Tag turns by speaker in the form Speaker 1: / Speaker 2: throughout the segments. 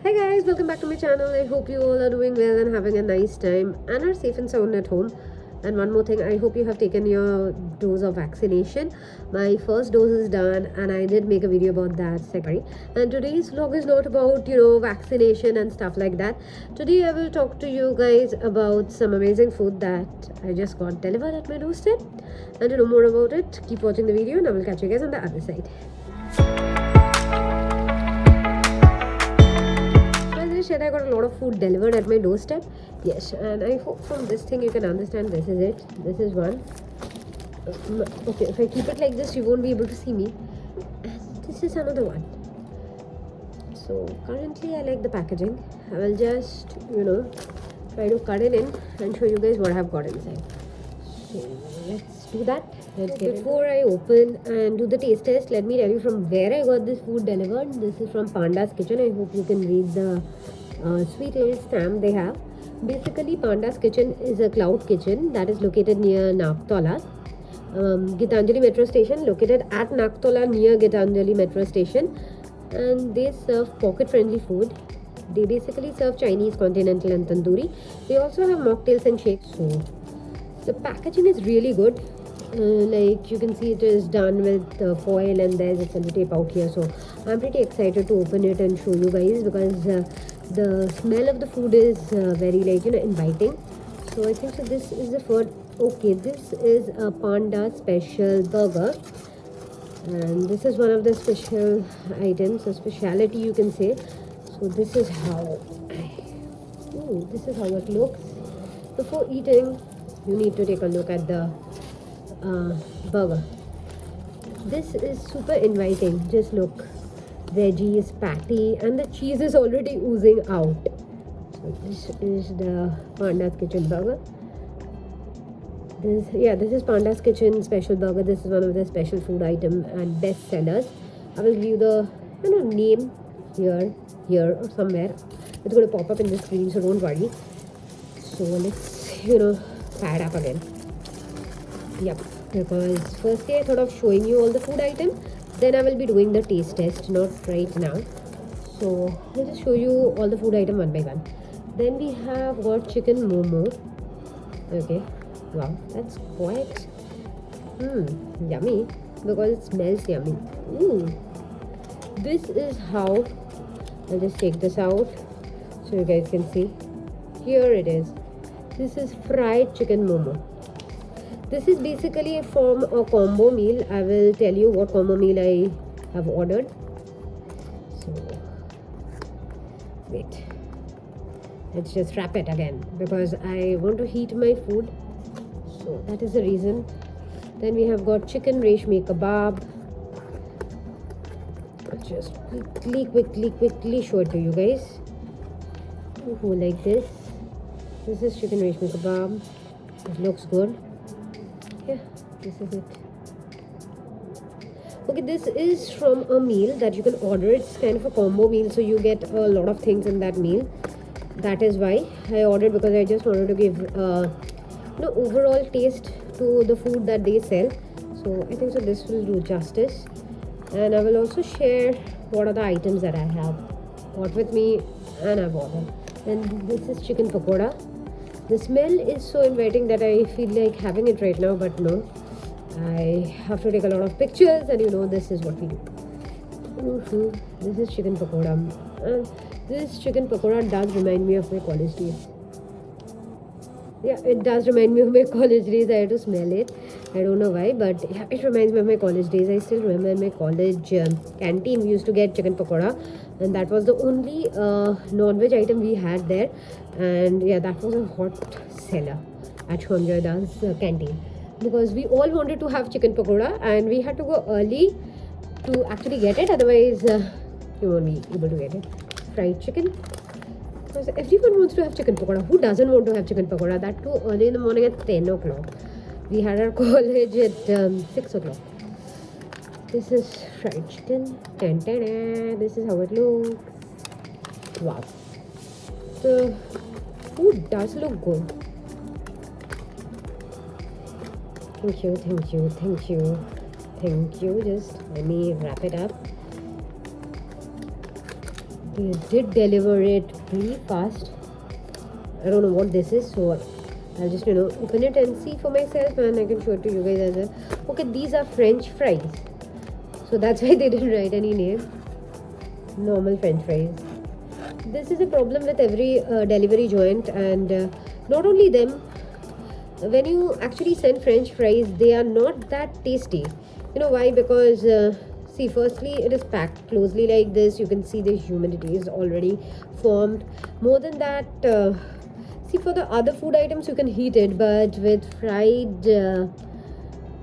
Speaker 1: Hi guys, welcome back to my channel. I hope you all are doing well and having a nice time and are safe and sound at home. And one more thing, I hope you have taken your dose of vaccination. My first dose is done and I did make a video about that second. And today's vlog is not about, vaccination and stuff like that. Today I will talk to you guys about some amazing food that I just got delivered at my doorstep. And to know more about it, keep watching the video and I will catch you guys on the other side. I got a lot of food delivered at my doorstep. Yes, and I hope from this thing you can understand this is it. This is one. Okay, if I keep it like this, you won't be able to see me. And this is another one. So currently, I like the packaging. I will just, try to cut it in and show you guys what I have got inside. So let's do that. Before I open and do the taste test, let me tell you from where I got this food delivered. This is from Panda's Kitchen. I hope you can read the sweet little stamp they have. Basically, Panda's Kitchen is a cloud kitchen that is located near Nagtola. Gitanjali metro station, located at Nagtola near Gitanjali metro station, and they serve pocket friendly food. They basically serve Chinese, continental and tandoori. They also have mocktails and shakes. So the packaging is really good. Like you can see, it is done with foil and there's a sellotape out here. So I'm pretty excited to open it and show you guys because the smell of the food is very inviting. So I think so this is the food. Okay, this is a Panda special burger, and this is one of the special items, a speciality you can say. So this is how it looks. Before eating, you need to take a look at the burger. This is super inviting. Just look, veggies, patty, and the cheese is already oozing out. So this is the Panda's Kitchen burger. This is Panda's Kitchen special burger. This is one of the special food item and best sellers. I will give you the name here or somewhere. It's going to pop up in the screen, so don't worry. So let's add up again. Yep, because firstly I thought of showing you all the food items, then I will be doing the taste test, not right now. So I'll just show you all the food item one by one. Then we have got chicken momo. Okay, wow, that's quite yummy because it smells yummy. This is how, I'll just take this out so you guys can see. Here it is. This is fried chicken momo. This is basically from a combo meal. I will tell you what combo meal I have ordered. So, wait. Let's just wrap it again because I want to heat my food. So, that is the reason. Then we have got chicken reshmi kebab. I'll just quickly show it to you guys. Like this. This is chicken reshmi kebab. It looks good. Yeah, this is it. Okay, this is from a meal that you can order. It's kind of a combo meal, so you get a lot of things in that meal. That is why I ordered, because I just wanted to give overall taste to the food that they sell. So I think so this will do justice. And I will also share what are the items that I have brought with me and I've ordered. And this is chicken pakoda. The smell is so inviting that I feel like having it right now, but no. I have to take a lot of pictures and this is what we do. This is chicken pakoda. And this chicken pakoda does remind me of my college days. Yeah, it does remind me of my college days. I had to smell it. I don't know why, but yeah, it reminds me of my college days. I still remember in my college canteen, we used to get chicken pakoda, and that was the only non-veg item we had there. And yeah, that was a hot seller at Shonjoyda's canteen, because we all wanted to have chicken pakoda and we had to go early to actually get it. Otherwise, you won't be able to get it. Fried chicken. Because everyone wants to have chicken pakoda. Who doesn't want to have chicken pakoda? That too early in the morning at 10 o'clock. We had our college at 6 o'clock. This is fried chicken. This is how it looks. Wow. The food does look good. Thank you. Just let me wrap it up. They did deliver it pretty fast. I don't know what this is, so I'll just open it and see for myself, and I can show it to you guys as well. Okay, these are French fries, so that's why they didn't write any name. Normal French fries. This is a problem with every delivery joint, and not only them. When you actually send French fries, they are not that tasty. You know why? Because see, firstly, it is packed closely like this. You can see the humidity is already formed. More than that, see, for the other food items you can heat it, but with fried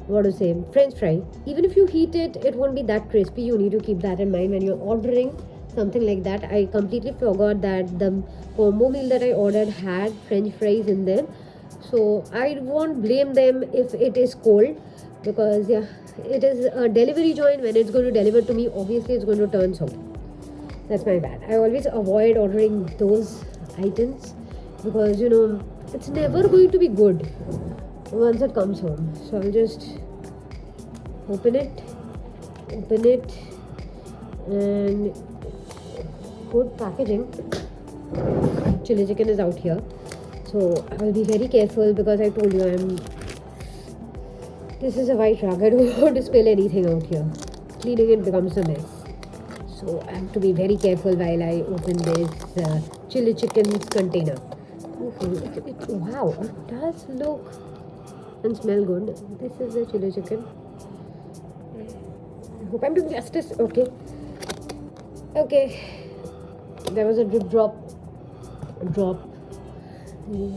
Speaker 1: what to say, French fry, even if you heat it, it won't be that crispy. You need to keep that in mind when you're ordering something like that. I completely forgot that the combo meal that I ordered had French fries in them, so I won't blame them if it is cold, because yeah, it is a delivery joint. When it's going to deliver to me, obviously it's going to turn soggy. That's my bad. I always avoid ordering those items because it's never going to be good once it comes home. So I'll just open it, and good packaging. Chili chicken is out here, so I will be very careful because I told you this is a white rug. I don't want to spill anything out here. Cleaning it becomes a mess, so I have to be very careful while I open this chili chicken's container. Wow, it does look and smell good. This is the chili chicken. I hope I'm doing justice. Okay. There was a drop. We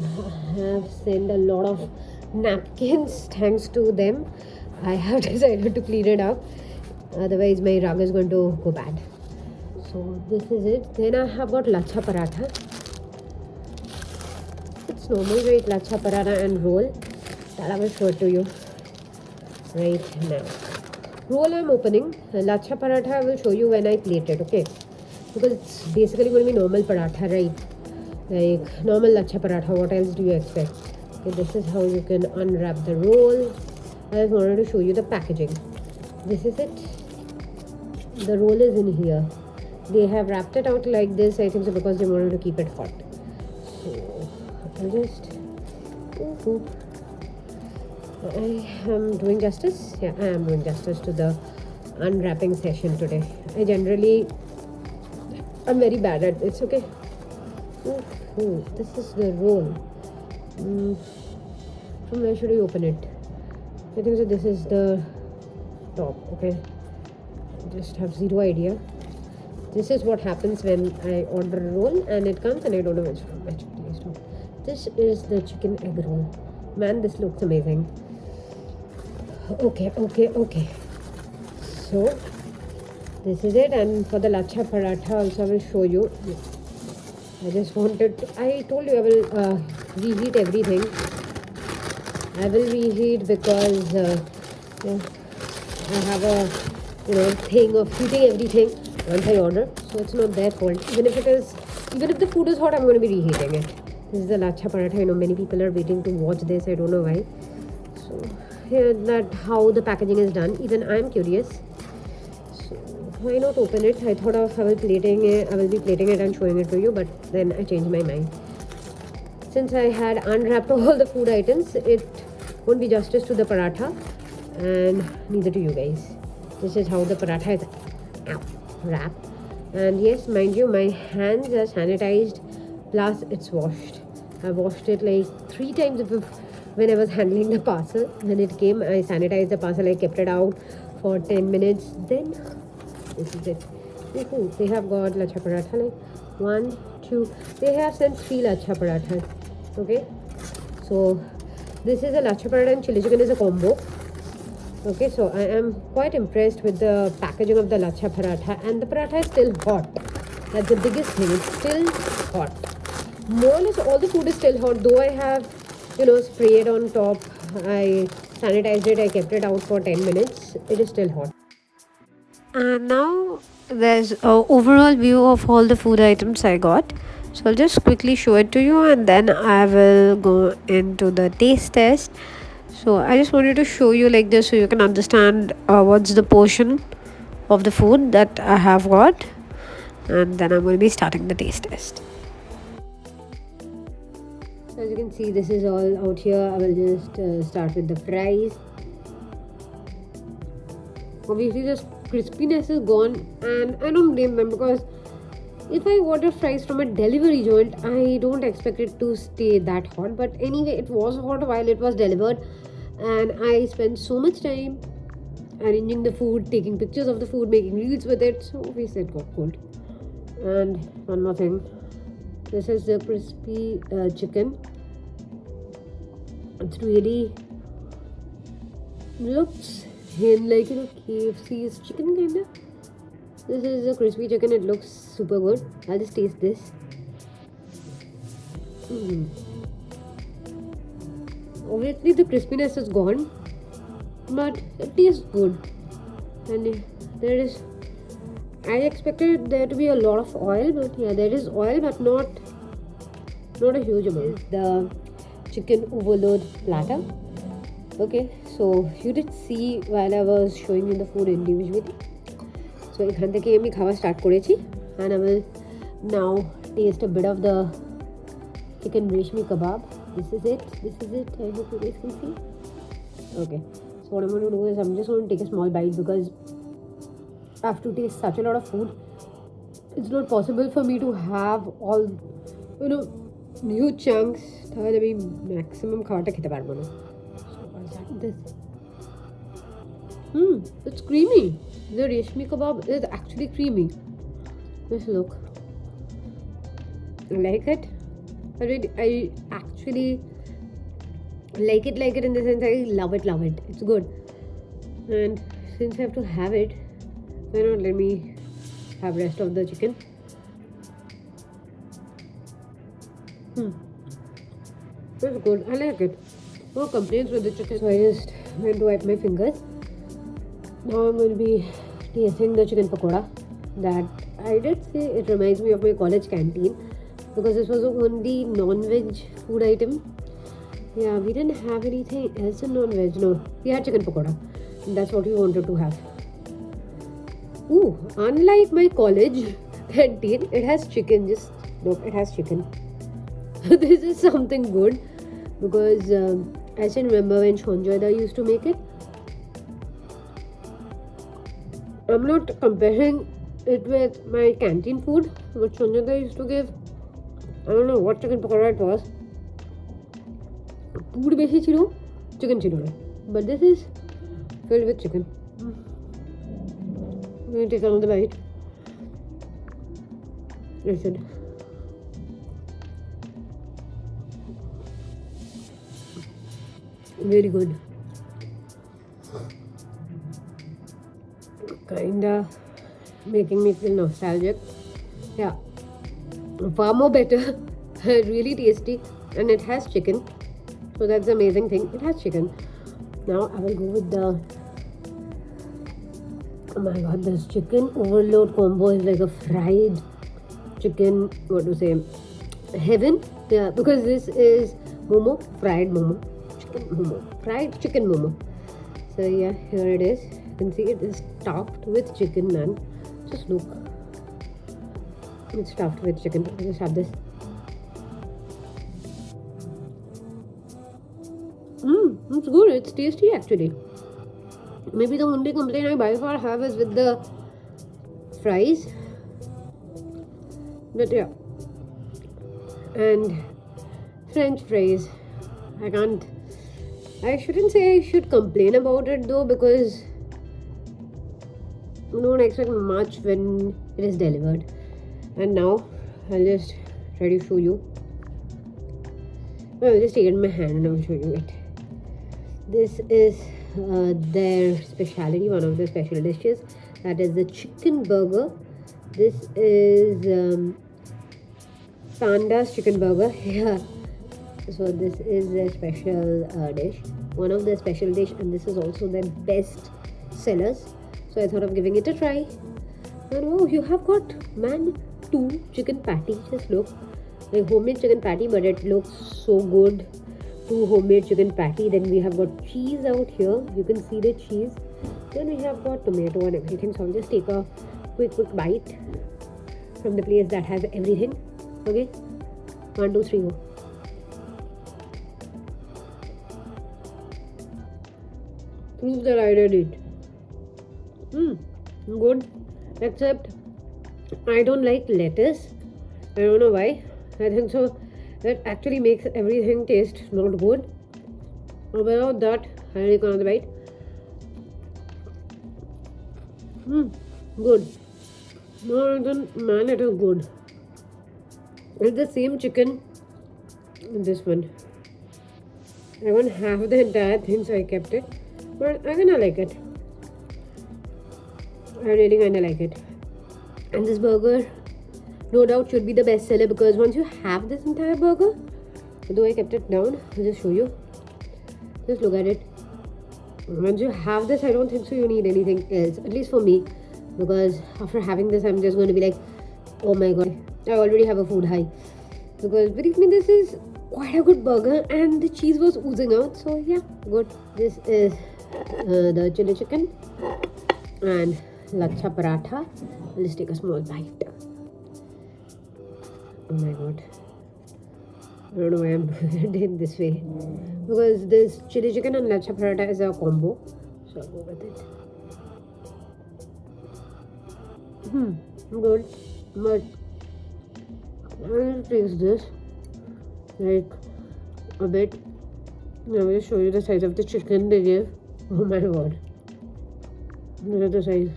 Speaker 1: have sent a lot of napkins. Thanks to them, I have decided to clean it up. Otherwise, my rug is going to go bad. So this is it. Then I have got lachha paratha. It's normal, right? Lachha paratha and roll. That I will show it to you right now. Roll I'm opening. Lachha paratha I will show you when I plate it, okay? Because it's basically going to be normal paratha, right? Like normal lachha paratha. What else do you expect? Okay, this is how you can unwrap the roll. I just wanted to show you the packaging. This is it. The roll is in here. They have wrapped it out like this, I think so, because they wanted to keep it hot. So I'll just I am doing justice. Yeah, I am doing justice to the unwrapping session today. I'm very bad at it. It's okay. This is the roll. From where should I open it? I think so. This is the top. Okay. I just have zero idea. This is what happens when I order a roll and it comes and I don't know which place to. This is the chicken egg roll. Man, this looks amazing. Okay. So this is it, and for the lachha paratha also I will show you. I told you I will reheat everything. I will reheat because I have a thing of heating everything once I order, so it's not their fault. Even if the food is hot, I'm going to be reheating it. This is the lachha paratha. Many people are waiting to watch this. I don't know why. So here, that how the packaging is done. Even I'm curious. So why not open it? I thought of I will be plating it and showing it to you, but then I changed my mind. Since I had unwrapped all the food items, it won't be justice to the paratha and neither to you guys. This is how the paratha is wrapped. And yes, mind you, my hands are sanitized plus it's washed. I washed it like 3 times when I was handling the parcel. When it came, I sanitized the parcel. I kept it out for 10 minutes. Then this is it. They have got lachha paratha, like 1, 2. They have sent 3 lachha parathas. Okay, so this is a lachha paratha and chili chicken is a combo. Okay, so I am quite impressed with the packaging of the lachha paratha, and the paratha is still hot. That's the biggest thing. It's still hot. More or less all the food is still hot, though I have sprayed on top. I sanitized it. I kept it out for 10 minutes. It is still hot. And now there's an overall view of all the food items I got. So I'll just quickly show it to you and then I will go into the taste test. So I just wanted to show you like this so you can understand what's the portion of the food that I have got. and then I'm going to be starting the taste test. So as you can see, this is all out here. I will just start with the fries. Obviously the crispiness is gone, and I don't blame them, because if I order fries from a delivery joint, I don't expect it to stay that hot. But anyway, it was hot while it was delivered, and I spent so much time arranging the food, taking pictures of the food, making reels with it, so obviously it got cold. And one more thing, this is the crispy chicken. It's really looks like, you know, KFC's chicken kind of. This is a crispy chicken. It looks super good. I'll just taste this. Obviously the crispiness is gone, but it tastes good. And there is, I expected there to be a lot of oil, but yeah, there is oil, but not a huge amount. The chicken overload platter. Okay, so you did see while I was showing you the food individually. So এখান থেকে আমি খাওয়া start করেছি, and I will now taste a bit of the chicken reshmi kebab. This is it. I hope you guys can see. Okay, so what I'm going to do is I'm just going to take a small bite, because I have to taste such a lot of food. It's not possible for me to have all, you know, huge chunks. তাহলে আমি maximum খাওয়াটা খেতে পারবো না. So I'll start with this. It's creamy. The reshmi kebab is actually creamy. Just look. I like it. I actually like it in the sense I love it. It's good. And since I have to have it, why not let me have rest of the chicken. It's good. I like it. No complaints with the chicken. So I just went to wipe my fingers. Now I'm going to be tasting the chicken pakoda. That I did say it reminds me of my college canteen, because this was the only non-veg food item. Yeah, we didn't have anything else in non-veg. No, we had chicken pakoda. That's what we wanted to have. Ooh, unlike my college canteen, it has chicken. Just look, it has chicken. This is something good, because I still remember when Shonjoyda used to make it. I'm not comparing it with my canteen food, but Shonjoyda used to give, I don't know what chicken pakora it was. Food beshi chilo, chicken chilo. But this is filled with chicken. I'm going to take another bite. Listen. Very good. Kinda making me feel nostalgic. Yeah, far more better. Really tasty, and it has chicken, so that's the amazing thing. It has chicken. Now I will go with the, oh my god, this chicken overload combo is like a fried chicken, what to say, heaven. Yeah, because this is momo, fried momo, fried chicken momo. So yeah, here it is. You can see it is stuffed with chicken, man. Just look, it's stuffed with chicken. I'll just have this. It's good. It's tasty actually. Maybe the only complaint I by far have is with the fries, but yeah, and French fries. I shouldn't say I should complain about it though, because you don't expect much when it is delivered. And now I'll just try to show you. I'll just take it in my hand and I'll show you it. This is their specialty, one of their special dishes. That is the chicken burger. This is Panda's chicken burger. Yeah. So this is their special dish, one of their special dish, and this is also their best sellers. So I thought of giving it a try. And oh, you have got, man, 2 chicken patties. Just look, like homemade chicken patty, but it looks so good. 2 homemade chicken patty. Then we have got cheese out here. You can see the cheese. Then we have got tomato and everything. So I'll just take a quick bite. from the place that has everything. Okay, 1, 2, 3, go. Prove that I did it. Good. Except I don't like lettuce. I don't know why. I think so. That actually makes everything taste not good. Without that, I take another bite. Good. More than man, it is good. It's the same chicken. This one. I won't have the entire thing, so I kept it. But I kinda like it. I really kinda like it. And this burger, no doubt, should be the best seller because once you have this entire burger, though I kept it down, I'll just show you. Just look at it. Once you have this, I don't think so you need anything else. At least for me. Because after having this, I'm just going to be like, oh my god, I already have a food high. Because believe me, this is quite a good burger and the cheese was oozing out. So yeah, good. This is the chili chicken and lachha paratha. I'll just take a small bite. Oh my god. I don't know why I'm doing it this way. Because this chili chicken and lachha paratha is a combo. So I'll go with it. Good. But I'll taste this like a bit. Now I'll show you the size of the chicken they gave. Oh my god. Look at the size.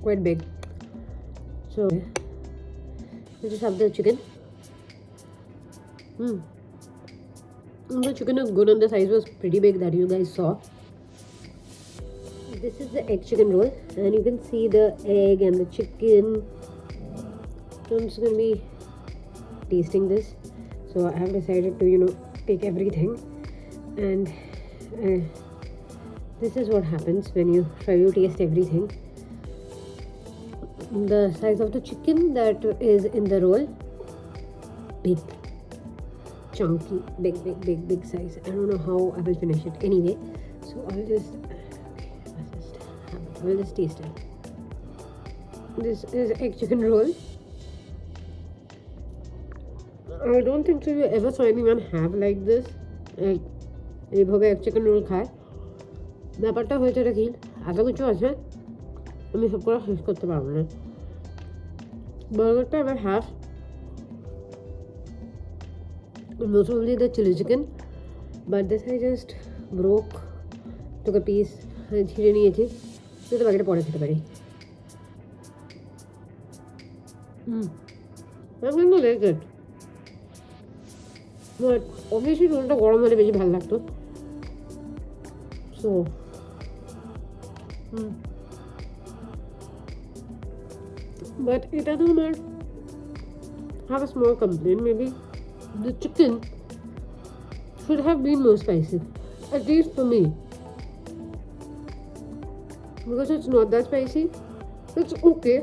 Speaker 1: Quite big. So I just have the chicken. The chicken is good and the size was pretty big that you guys saw. This is the egg chicken roll and you can see the egg and the chicken. So I'm just going to be tasting this. So I have decided to take everything, and this is what happens when you try to taste everything. The size of the chicken that is in the roll, big, chunky, big size. I don't know how I will finish it anyway, so I'll just taste it. This is egg chicken roll. I don't think so you ever saw anyone have like this. এইভাবে egg chicken roll খায়। ব্যাপারটা হয়েছে কি এত কিছু আছে আমি সব করে শেষ করতে পারবো না। বার্গারটা এবার half, most probably the chili chicken, but this I just took a piece ছিঁড়ে নিয়েছি, যাতে বাকিটা পরে খেতে পারি। I'm gonna like it. But obviously রোলটা গরম হলে বেশি ভালো লাগতো। So but এটা তো আমার have a small complaint. Maybe the chicken should have been more spicy, at least for me, because it's not that spicy. It's okay,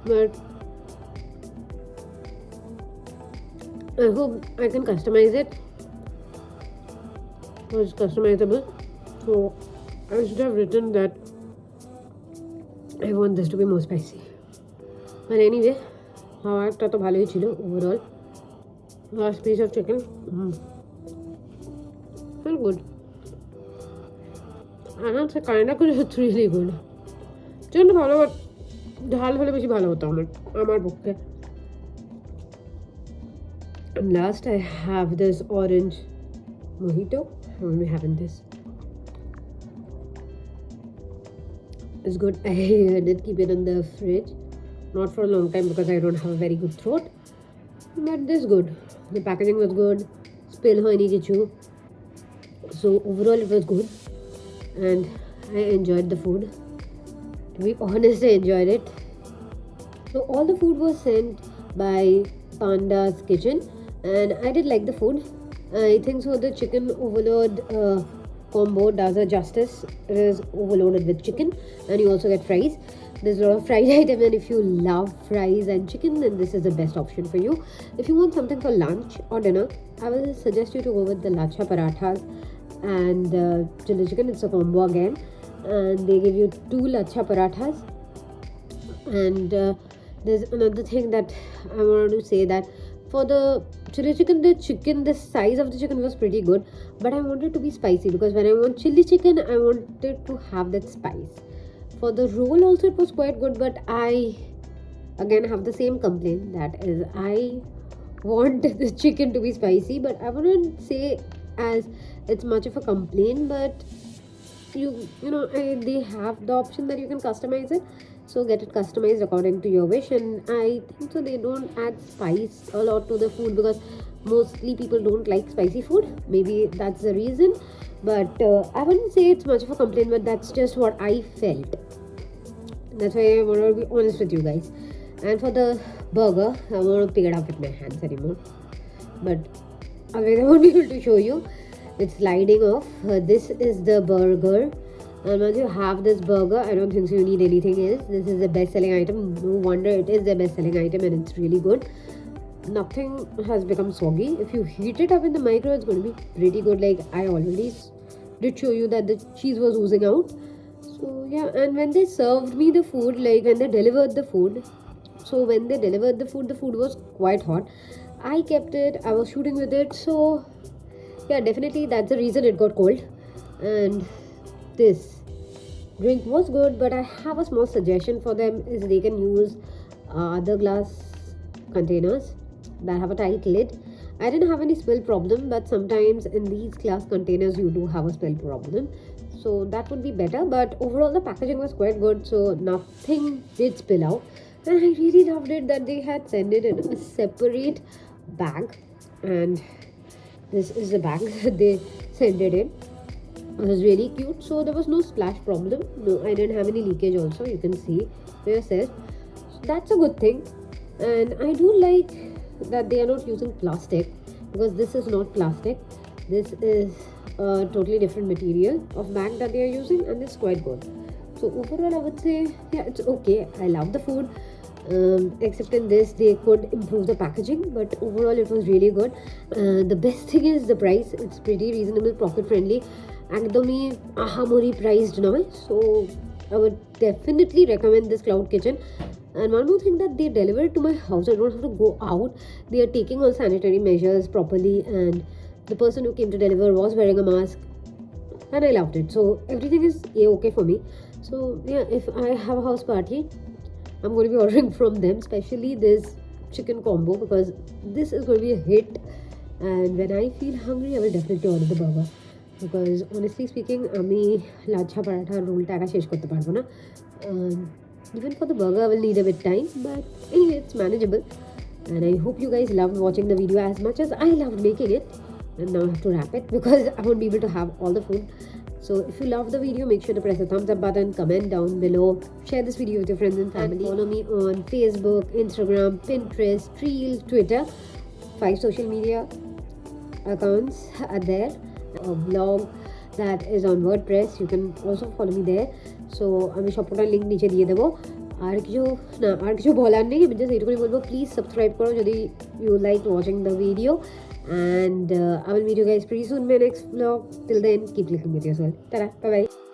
Speaker 1: but I hope I can customize it. It's customizable, so I should have written that I want this to be more spicy. But anyway, খাওয়াটা তো ভালোই ছিল overall. Last piece of chicken, very good. I don't say kinda good, it's really good. চিকেনটা ভালো, but ঝাল হলে বেশি ভালো হতো আমার পক্ষে। And last I have this orange mojito. I will be having this. It's good. I did keep it in the fridge, not for a long time because I don't have a very good throat, but this is good. The packaging was good, spill hoyni kichu, so overall it was good and I enjoyed the food. To be honest, I enjoyed it. So all the food was sent by Panda's Kitchen and I did like the food. I think so the chicken overload combo does a justice. It is overloaded with chicken and you also get fries. There's a lot of fried item, and if you love fries and chicken, then this is the best option for you. If you want something for lunch or dinner, I will suggest you to go with the lachha parathas and chili chicken. It's a combo again, and they give you 2 lachha parathas and there's another thing that I wanted to say, that for the chili chicken, the size of the chicken was pretty good, but I wanted to be spicy because when I want chili chicken, I wanted to have that spice. For the roll also it was quite good, but I again have the same complaint, that is I want the chicken to be spicy, but I wouldn't say as it's much of a complaint, but they have the option that you can customize it, so get it customized according to your wish. And I think so they don't add spice a lot to the food because mostly people don't like spicy food, maybe that's the reason. But I wouldn't say it's much of a complaint, but that's just what I felt. That's why I want to be honest with you guys. And for the burger, I want to pick it up with my hands anymore, but otherwise I won't be able to show you. It's sliding off. This is the burger, and once you have this burger, I don't think so you need anything else. This is the best selling item. No wonder it is the best selling item, and it's really good. Nothing has become soggy. If you heat it up in the micro, it's going to be pretty good. Like I already did show you that the cheese was oozing out. So yeah, and when they served me the food, like when they delivered the food, the food was quite hot. I kept it, I was shooting with it, so yeah, definitely that's the reason it got cold. And this drink was good, but I have a small suggestion for them, is they can use other glass containers that have a tight lid. I didn't have any spill problem, but sometimes in these glass containers you do have a spill problem, so that would be better. But overall the packaging was quite good, so nothing did spill out. And I really loved it that they had sent it in a separate bag, and this is the bag that they sent it in. It was really cute, so there was no splash problem. No, I didn't have any leakage also, you can see for yourself, so that's a good thing. And I do like that they are not using plastic, because this is not plastic, this is a totally different material of bag that they are using, and it's quite good. So overall I would say, yeah, it's okay. I love the food, except in this they could improve the packaging, but overall it was really good. The best thing is the price. It's pretty reasonable, pocket friendly, একদমই আহামরি priced নয়, so I would definitely recommend this Cloud Kitchen. And one more thing, that they deliver it to my house. I don't have to go out. They are taking all sanitary measures properly, and the person who came to deliver was wearing a mask, and I loved it. So everything is okay for me. So yeah, if I have a house party, I'm going to be ordering from them, especially this chicken combo, because this is going to be a hit. And when I feel hungry, I will definitely order the burger, because honestly speaking, আমি লাচ্ছা পারাঠা রোলটা একা শেষ করতে পারবো না. Even for the burger, I will need a bit time, but anyway, it's manageable. And I hope you guys loved watching the video as much as I loved making it. And now I have to wrap it because I won't be able to have all the food. So if you love the video, make sure to press the thumbs up button, comment down below, share this video with your friends and family. Follow me on Facebook, Instagram, Pinterest, Reel, Twitter. 5 social media accounts are there. A blog that is on WordPress, you can also follow me there. So আমি সবকটার link নিচে দিয়ে দেবো। আর কিছু বলার নেই, আমি just এইটুকুনি বলবো, প্লিজ সাবস্ক্রাইব করো যদি you like watching the video, and I will meet you guys pretty soon in my next vlog. Till then, keep clicking with yourself. Ta-da, bye bye.